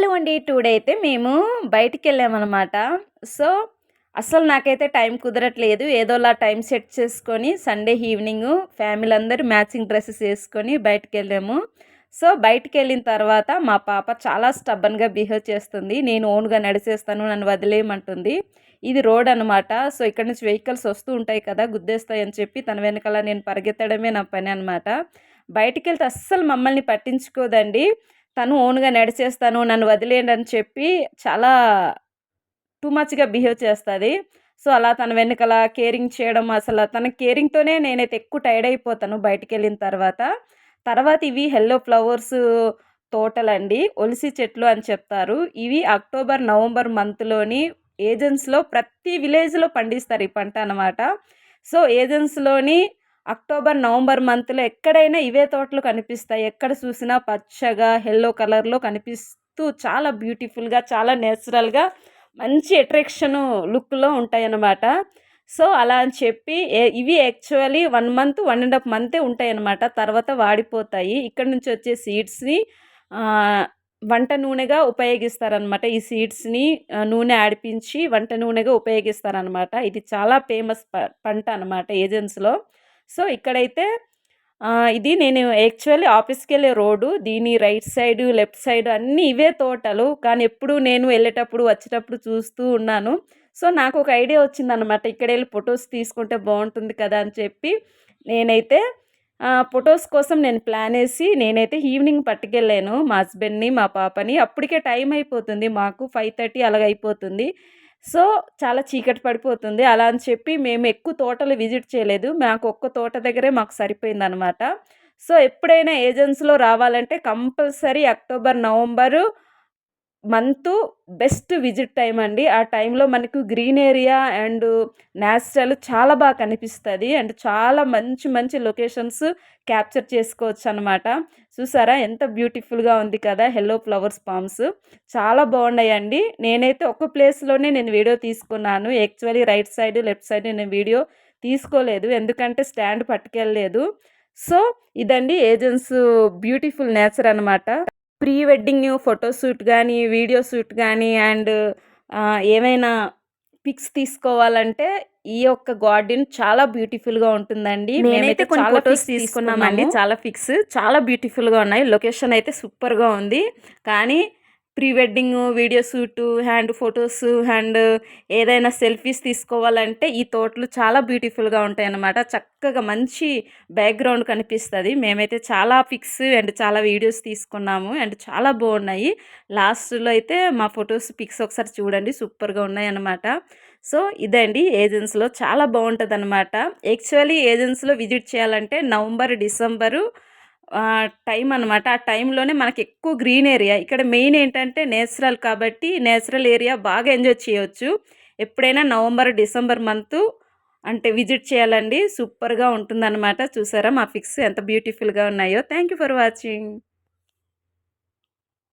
Hello అండి. Today అయితే మేము బయటికెళ్ళామనమాట. సో, అస్సలు నాకైతే టైం కుదరట్లేదు. ఏదోలా టైం సెట్ చేసుకొని సండే ఈవినింగు ఫ్యామిలీ అందరూ మ్యాచింగ్ డ్రెసెస్ యేసుకొని బయటికెళ్ళాము. సో, బయటికెళ్ళిన తర్వాత మా పాప చాలా స్టబ్బర్న్‌గా బిహేవ్ చేస్తుంది. నేను ఓన్‌గా నడిచేస్తాను, నన్ను వదిలేయమంటుంది. ఇది రోడ్ అనమాట. సో, ఇక్కడ నుంచి వెహికల్స్ వస్తూ ఉంటాయి కదా! గుద్దేస్తాయని చెప్పి తన వెనకాల నేను పరిగెత్తడమే నా పని అనమాట. బయటికెళ్తే అస్సలు మమ్మల్ని పట్టించుకోదండి. తను ఓన్‌గా నడిచేస్తాను, నన్ను వదిలేయండి అని చెప్పి చాలా టూ మచ్‌గా బిహేవ్ చేస్తది. సో, అలా తన వెనకాల కేరింగ్ చేయడం అసల తన కేరింగ్‌తోనే నేనైతే ఎక్కువ టైర్డ్ అయిపోతాను బయటికెళ్ళిన తర్వాత. తర్వాత ఇవి యెల్లో ఫ్లవర్స్ తోటలండి. ఒలిసి చెట్లు అని చెప్తారు. ఇవి అక్టోబర్, నవంబర్ మంత్‌లోని ఏజెన్స్‌లో ప్రతి విలేజ్‌లో పండిస్తారు ఈ పంట అనమాట. సో, ఏజెన్స్‌లోని అక్టోబర్, నవంబర్ మంత్‌లో ఎక్కడైనా ఇవే తోటలు కనిపిస్తాయి. ఎక్కడ చూసినా పచ్చగా యెల్లో కలర్‌లో కనిపిస్తూ చాలా బ్యూటిఫుల్‌గా, చాలా నేచురల్‌గా మంచి అట్రాక్షను లుక్‌లో ఉంటాయన్నమాట. సో, అలా అని చెప్పి ఇవి యాక్చువల్లీ 1 మంత్, 1 ½ మంతే ఉంటాయన్నమాట. తర్వాత వాడిపోతాయి. ఇక్కడి నుంచి వచ్చే సీడ్స్‌ని ఆహ్, వంట నూనెగా ఉపయోగిస్తారనమాట. ఈ సీడ్స్‌ని నూనె ఆడిపించి వంట నూనెగా ఉపయోగిస్తారనమాట. ఇది చాలా ఫేమస్ పంట అనమాట ఏజెన్స్‌లో. సో, ఇక్కడైతే ఇది నేను యాక్చువల్లీ ఆఫీస్‌కెళ్ళే రోడ్డు. దీని రైట్ సైడు, లెఫ్ట్ సైడ్ అన్నీ ఇవే తోటలు. కానీ ఎప్పుడు నేను వెళ్ళేటప్పుడు, వచ్చేటప్పుడు చూస్తూ ఉన్నాను. సో, నాకొక ఐడియా వచ్చిందనమాట. ఇక్కడెళ్ళి ఫోటోస్ తీసుకుంటే బావుంటుంది కదా! అని చెప్పి నేనైతే ఫోటోస్ కోసం నేను ప్లానేసి నేనైతే ఈవినింగ్ పట్టుకెళ్ళాను మా హస్బెండ్‌ని, మా పాపని. అప్పటికే టైం అయిపోతుంది మాకు 5:30 అలాగ అయిపోతుంది. సో, చాలా చీకటి పడిపోతుంది. అలా అని చెప్పి మేము ఎక్కువ తోటలు విజిట్ చేయలేదు. మాకు ఒక్క తోట దగ్గరే మాకు సరిపోయిందనమాట. సో, ఎప్పుడైనా ఏజెన్స్‌లో రావాలంటే compulsory October, November month best visit time అండి. ఆ టైంలో మనకు గ్రీన్ ఏరియా అండ్ నేచురల్ చాలా బాగా కనిపిస్తది. అండ్ చాలా మంచి మంచి లొకేషన్స్ క్యాప్చర్ చేసుకోవచ్చనమాట. చూసారా ఎంత బ్యూటిఫుల్‌గా ఉంది కదా! Yellow flowers palms. చాలా బాగున్నాయండి. నేనైతే ఒక ప్లేస్‌లోనే నేను వీడియో తీసుకున్నాను. Actually right side, left side నేను వీడియో తీసుకోలేదు. ఎందుకంటే స్టాండ్ పట్టుకెళ్ళలేదు. సో, ఇదండి ఏజెన్స్ బ్యూటిఫుల్ నేచర్ అనమాట. ప్రీ వెడ్డింగ్ ఫోటో షూట్ గానీ, వీడియో షూట్ గానీ అండ్ ఏవైనా పిక్స్ తీసుకోవాలంటే ఈ యొక్క గార్డెన్ చాలా బ్యూటిఫుల్‌గా ఉంటుందండి. నేనైతే కొన్ని ఫోటోస్ తీసుకున్నామండి. చాలా పిక్స్ చాలా బ్యూటిఫుల్‌గా ఉన్నాయి. లొకేషన్ అయితే సూపర్‌గా ఉంది. కానీ pre wedding, video shoot, photos and ఏదైనా సెల్ఫీస్ తీసుకోవాలంటే ఈ తోటలు చాలా బ్యూటిఫుల్‌గా ఉంటాయన్నమాట. చక్కగా మంచి బ్యాక్‌గ్రౌండ్ కనిపిస్తది. మేమైతే చాలా పిక్స్ అండ్ చాలా వీడియోస్ తీసుకున్నాము. అండ్ చాలా బాగున్నాయి. లాస్ట్‌లో అయితే మా ఫోటోస్, పిక్స్ ఒకసారి చూడండి సూపర్‌గా ఉన్నాయన్నమాట. సో, ఇదండి ఏజెన్స్‌లో చాలా బాగుంటదన్నమాట. యాక్చువల్లీ ఏజెన్స్‌లో విజిట్ చేయాలంటే నవంబర్, డిసెంబరు టైం అనమాట. ఆ టైంలోనే మనకెక్కువ గ్రీన్ ఏరియా. ఇక్కడ మెయిన్ ఏంటంటే నేచురల్ కాబట్టి నేచురల్ ఏరియా బాగా ఎంజాయ్ చేయొచ్చు. ఎప్పుడైనా నవంబర్, డిసెంబర్ మంతు అంటే విజిట్ చేయాలండి. సూపర్‌గా ఉంటుందన్నమాట. చూసారా మా పిక్స్ ఎంత బ్యూటిఫుల్‌గా ఉన్నాయో. Thank you for watching.